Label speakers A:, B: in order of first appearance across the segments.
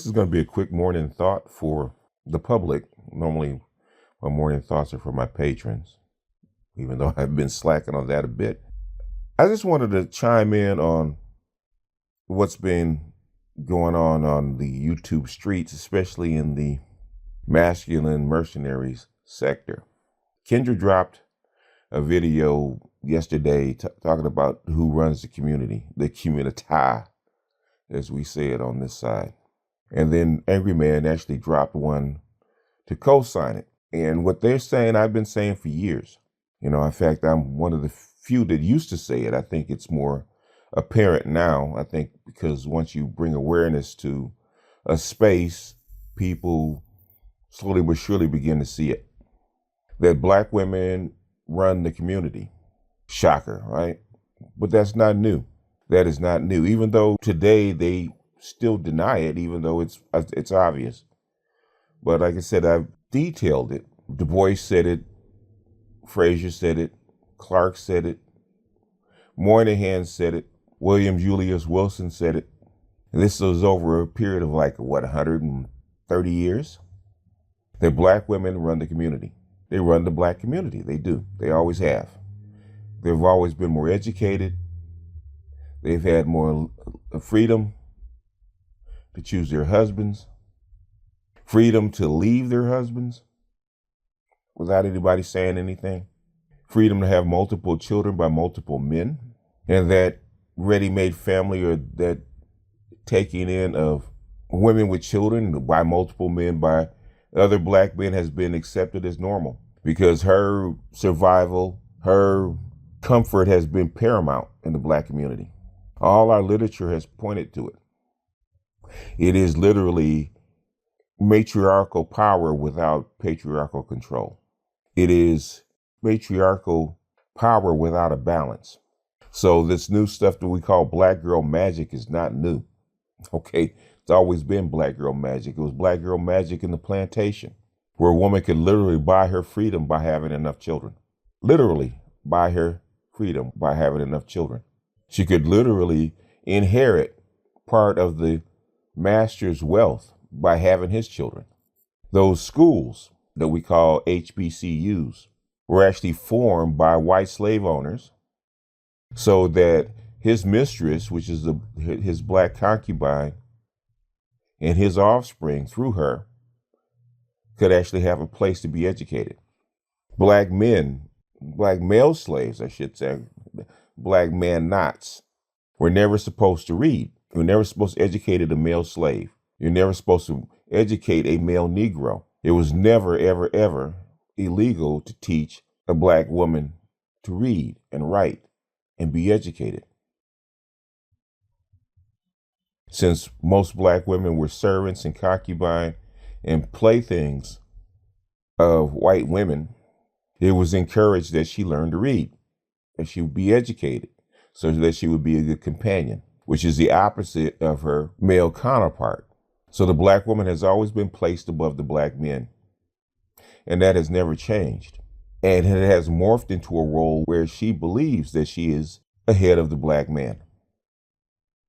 A: This is going to be a quick morning thought for the public. Normally, my morning thoughts are for my patrons, even though I've been slacking on that a bit. I just wanted to chime in on what's been going on the YouTube streets, especially in the masculine mercenaries sector. Kendra dropped a video yesterday talking about who runs the community, the Communitah, as we say it on this side. And then Angry Man actually dropped one to co-sign it. And what they're saying, I've been saying for years. In fact, I'm one of the few that used to say it. I think it's more apparent now. I think because once you bring awareness to a space, people slowly but surely begin to see it. That Black women run the community. Shocker, right? But that's not new. That is not new. Even though today they still deny it, even though it's obvious. But like I said, I've detailed it. Du Bois said it. Frazier said it. Clark said it. Moynihan said it. William Julius Wilson said it. And this was over a period of 130 years. That Black women run the community. They run the Black community. They do. They always have. They've always been more educated. They've had more freedom to choose their husbands, freedom to leave their husbands without anybody saying anything, freedom to have multiple children by multiple men, and that ready-made family or that taking in of women with children by multiple men by other Black men has been accepted as normal because her survival, her comfort has been paramount in the Black community. All our literature has pointed to it. It is literally matriarchal power without patriarchal control. It is matriarchal power without a balance. So this new stuff that we call Black girl magic is not new. Okay, it's always been Black girl magic. It was Black girl magic in the plantation, where a woman could literally buy her freedom by having enough children. Literally buy her freedom by having enough children. She could literally inherit part of the master's wealth by having his children. Those schools that we call HBCUs were actually formed by white slave owners so that his mistress, which is his Black concubine, and his offspring through her could actually have a place to be educated. Black men, Black male slaves, I should say, Black man-nots, were never supposed to read. You're never supposed to educate a male slave. You're never supposed to educate a male Negro. It was never, ever, ever illegal to teach a Black woman to read and write and be educated. Since most Black women were servants and concubine and playthings of white women, it was encouraged that she learn to read, that she would be educated, so that she would be a good companion, which is the opposite of her male counterpart. So the Black woman has always been placed above the Black men. And that has never changed. And it has morphed into a role where she believes that she is ahead of the Black man.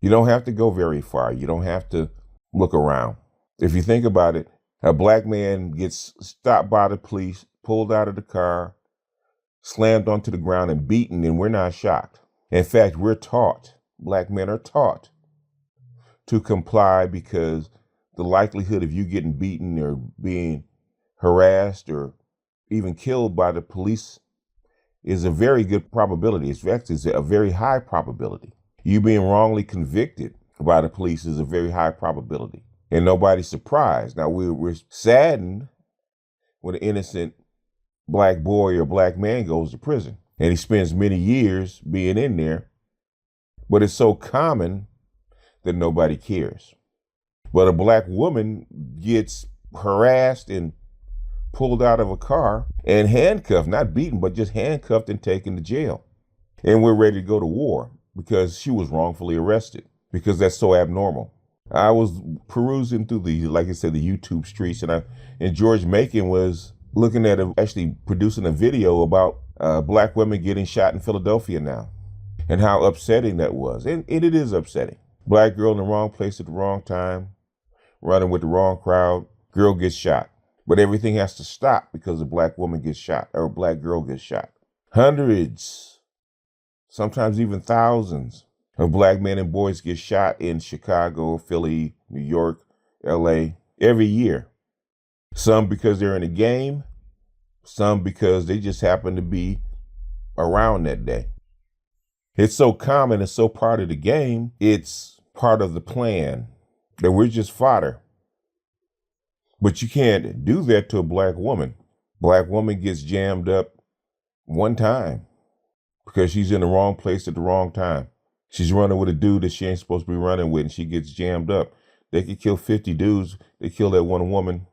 A: You don't have to go very far. You don't have to look around. If you think about it, a Black man gets stopped by the police, pulled out of the car, slammed onto the ground and beaten, and we're not shocked. In fact, we're taught, Black men are taught to comply because the likelihood of you getting beaten or being harassed or even killed by the police is a very good probability. In fact, it's a very high probability. You being wrongly convicted by the police is a very high probability. And nobody's surprised. Now, we're saddened when an innocent Black boy or Black man goes to prison and he spends many years being in there. But it's so common that nobody cares. But a Black woman gets harassed and pulled out of a car and handcuffed, not beaten, but just handcuffed and taken to jail. And we're ready to go to war because she was wrongfully arrested, because that's so abnormal. I was perusing through the YouTube streets, and George Macon was looking at actually producing a video about Black women getting shot in Philadelphia now, and how upsetting that was. And it is upsetting. Black girl in the wrong place at the wrong time, running with the wrong crowd, girl gets shot. But everything has to stop because a black woman gets shot or a black girl gets shot. Hundreds, sometimes even thousands of black men and boys get shot in Chicago, Philly, New York, LA every year. Some because they're in a game, some because they just happen to be around that day. It's so common, it's so part of the game, it's part of the plan that we're just fodder. But you can't do that to a black woman. Black woman gets jammed up one time because she's in the wrong place at the wrong time. She's running with a dude that she ain't supposed to be running with, and she gets jammed up. They could kill 50 dudes. They kill that one woman.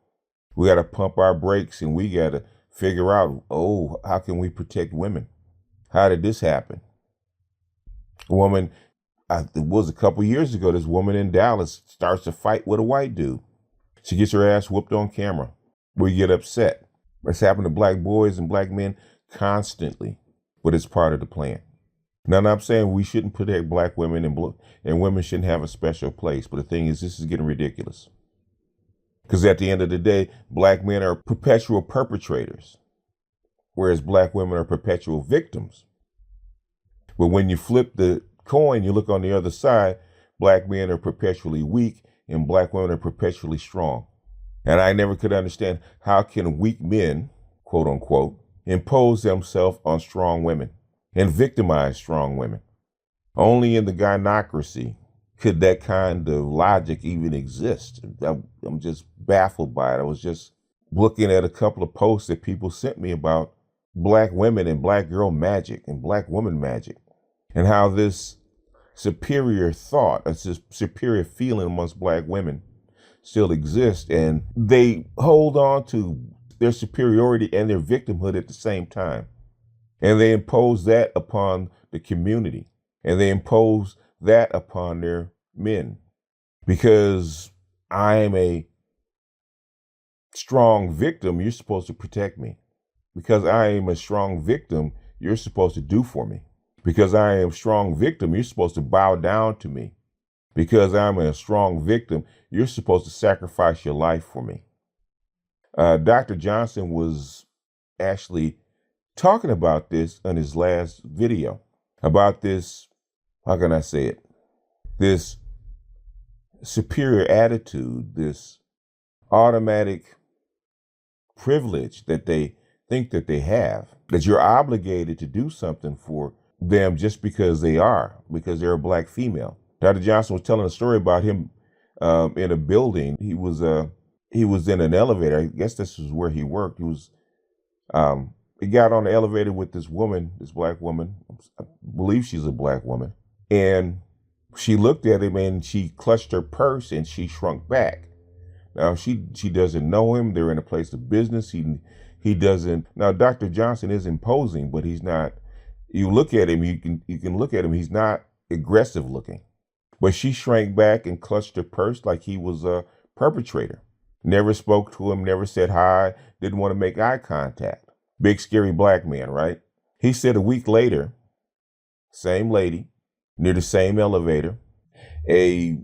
A: We got to pump our brakes, and we got to figure out, how can we protect women? How did this happen? A woman, it was a couple years ago, this woman in Dallas starts to fight with a white dude. She gets her ass whooped on camera. We get upset. It's happened to black boys and black men constantly, but it's part of the plan. Now, I'm saying we shouldn't protect black women and women shouldn't have a special place. But the thing is, this is getting ridiculous. Because at the end of the day, black men are perpetual perpetrators, whereas black women are perpetual victims. But when you flip the coin, you look on the other side, black men are perpetually weak and black women are perpetually strong. And I never could understand how can weak men, quote unquote, impose themselves on strong women and victimize strong women. Only in the gynocracy could that kind of logic even exist. I'm just baffled by it. I was just looking at a couple of posts that people sent me about black women and black girl magic and black woman magic, and how this superior thought, a superior feeling amongst black women still exists, and they hold on to their superiority and their victimhood at the same time. And they impose that upon the community, and they impose that upon their men. Because I am a strong victim, you're supposed to protect me. Because I am a strong victim, you're supposed to do for me. Because I am a strong victim, you're supposed to bow down to me. Because I'm a strong victim, you're supposed to sacrifice your life for me. Dr. Johnson was actually talking about this in his last video, about this, how can I say it? This superior attitude, this automatic privilege that they think that they have, that you're obligated to do something for them just because they're a black female. Dr. Johnson was telling a story about him in a building. He was in an elevator. I guess this is where he worked. He got on the elevator with this woman, this black woman. I believe she's a black woman. And she looked at him and she clutched her purse and she shrunk back. Now she doesn't know him. They're in a place of business. He doesn't. Now Dr. Johnson is imposing, but he's not. You look at him, you can look at him. He's not aggressive looking. But she shrank back and clutched her purse like he was a perpetrator. Never spoke to him, never said hi, didn't want to make eye contact. Big, scary black man, right? He said a week later, same lady, near the same elevator, a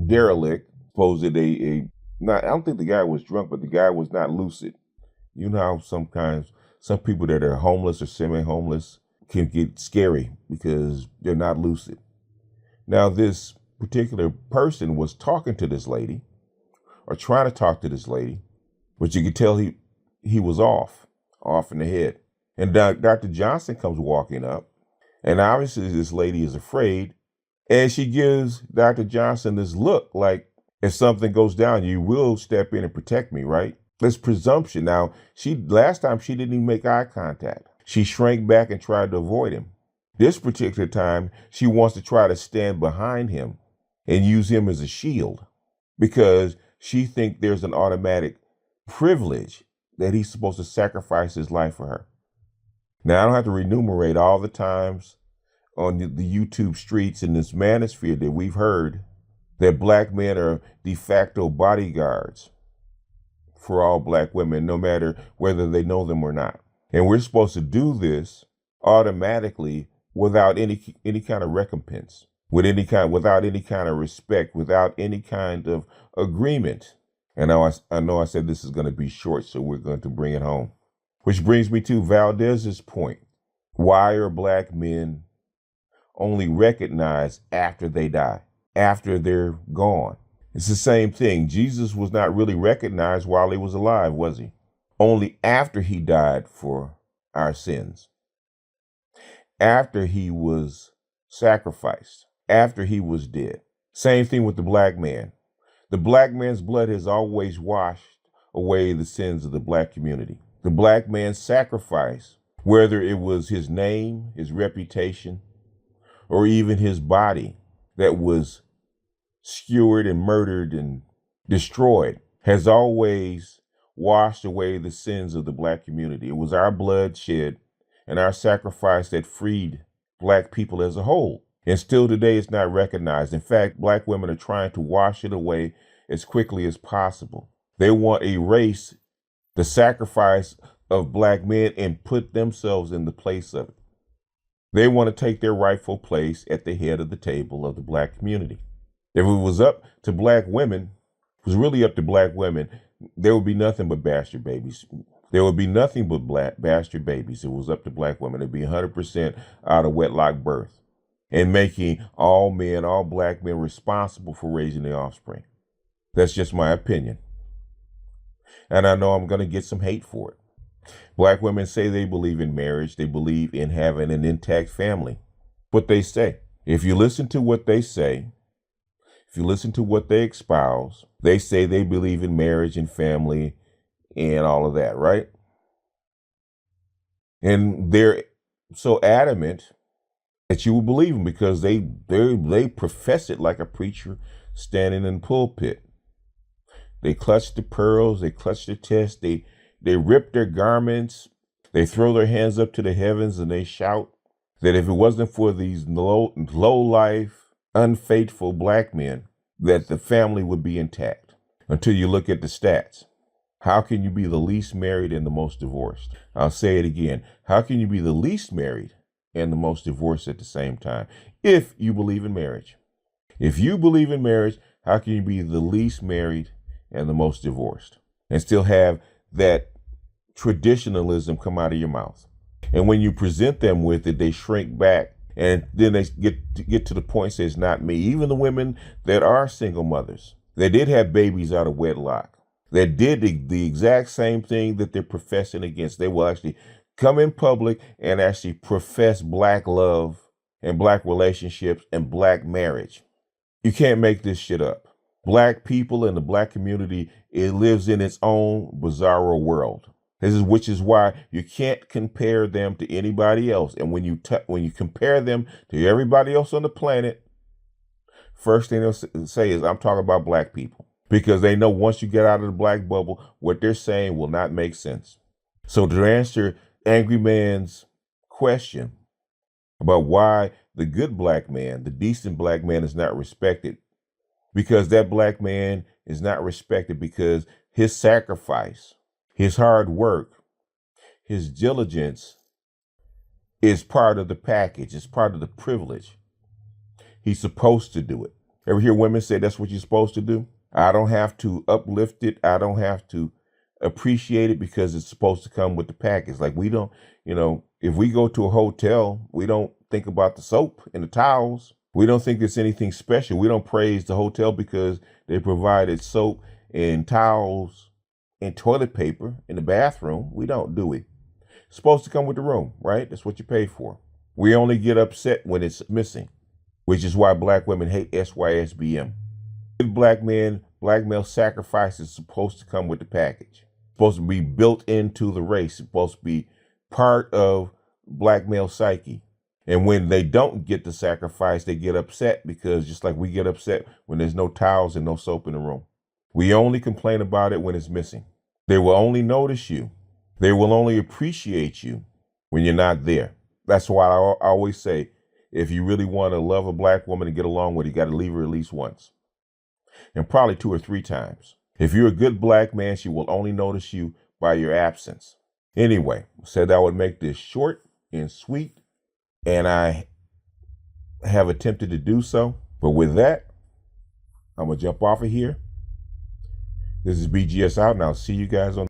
A: derelict, supposed I don't think the guy was drunk, but the guy was not lucid. You know how some people that are homeless or semi-homeless can get scary because they're not lucid. Now, this particular person was talking to this lady, or trying to talk to this lady, but you could tell he was off in the head. And Dr. Johnson comes walking up, and obviously this lady is afraid, and she gives Dr. Johnson this look like, if something goes down, you will step in and protect me, right? This presumption. Now, last time she didn't even make eye contact. She shrank back and tried to avoid him. This particular time, she wants to try to stand behind him and use him as a shield because she thinks there's an automatic privilege that he's supposed to sacrifice his life for her. Now, I don't have to enumerate all the times on the YouTube streets in this manosphere that we've heard that black men are de facto bodyguards for all black women, no matter whether they know them or not. And we're supposed to do this automatically without any kind of recompense. without any kind of respect, without any kind of agreement. And now I know I said this is going to be short, so we're going to bring it home. Which brings me to Valdez's point. Why are black men only recognized after they die, after they're gone? It's the same thing. Jesus was not really recognized while he was alive, was he? Only after he died for our sins, after he was sacrificed, after he was dead. Same thing with the black man. The black man's blood has always washed away the sins of the black community. The black man's sacrifice, whether it was his name, his reputation, or even his body that was skewered and murdered and destroyed, has always washed away the sins of the black community. It was our blood shed and our sacrifice that freed black people as a whole. And still today it's not recognized. In fact, black women are trying to wash it away as quickly as possible. They want to erase the sacrifice of black men and put themselves in the place of it. They want to take their rightful place at the head of the table of the black community. If it was up to black women, it was really up to black women, there would be nothing but bastard babies. There would be nothing but bastard babies. It was up to black women. It'd be 100% out of wedlock birth and making all men, all black men responsible for raising their offspring. That's just my opinion. And I know I'm going to get some hate for it. Black women say they believe in marriage. They believe in having an intact family. What they say. If you listen to what they say, if you listen to what they espouse, they say they believe in marriage and family and all of that, right? And they're so adamant that you will believe them because they profess it like a preacher standing in the pulpit. They clutch the pearls, they clutch their chest, they rip their garments, they throw their hands up to the heavens and they shout that if it wasn't for these low life, unfaithful black men, that the family would be intact. Until you look at the stats. How can you be the least married and the most divorced? I'll say it again. How can you be the least married and the most divorced at the same time? If you believe in marriage. If you believe in marriage, how can you be the least married and the most divorced and still have that traditionalism come out of your mouth? And when you present them with it, they shrink back. And then they get to the point, say it's not me. Even the women that are single mothers, they did have babies out of wedlock. They did the exact same thing that they're professing against. They will actually come in public and actually profess black love and black relationships and black marriage. You can't make this shit up. Black people and the black community, it lives in its own bizarro world. Which is why you can't compare them to anybody else. And when you compare them to everybody else on the planet, first thing they'll say is, I'm talking about black people. Because they know once you get out of the black bubble, what they're saying will not make sense. So to answer Angry Man's question about why the good black man, the decent black man is not respected, because that black man is not respected because his sacrifice, his hard work, his diligence is part of the package. It's part of the privilege. He's supposed to do it. Ever hear women say that's what you're supposed to do? I don't have to uplift it. I don't have to appreciate it because it's supposed to come with the package. Like we don't, if we go to a hotel, we don't think about the soap and the towels. We don't think there's anything special. We don't praise the hotel because they provided soap and towels and toilet paper in the bathroom. We don't, do we? It's supposed to come with the room, right? That's what you pay for. We only get upset when it's missing, which is why black women hate SYSBM. Black male sacrifice is supposed to come with the package. It's supposed to be built into the race. It's supposed to be part of black male psyche. And when they don't get the sacrifice, they get upset because just like we get upset when there's no towels and no soap in the room. We only complain about it when it's missing. They will only notice you. They will only appreciate you when you're not there. That's why I always say, if you really want to love a black woman and get along with her, you got to leave her at least once. And probably 2 or 3 times. If you're a good black man, she will only notice you by your absence. Anyway, said I would make this short and sweet. And I have attempted to do so. But with that, I'm going to jump off of here. This is BGS out, and I'll see you guys on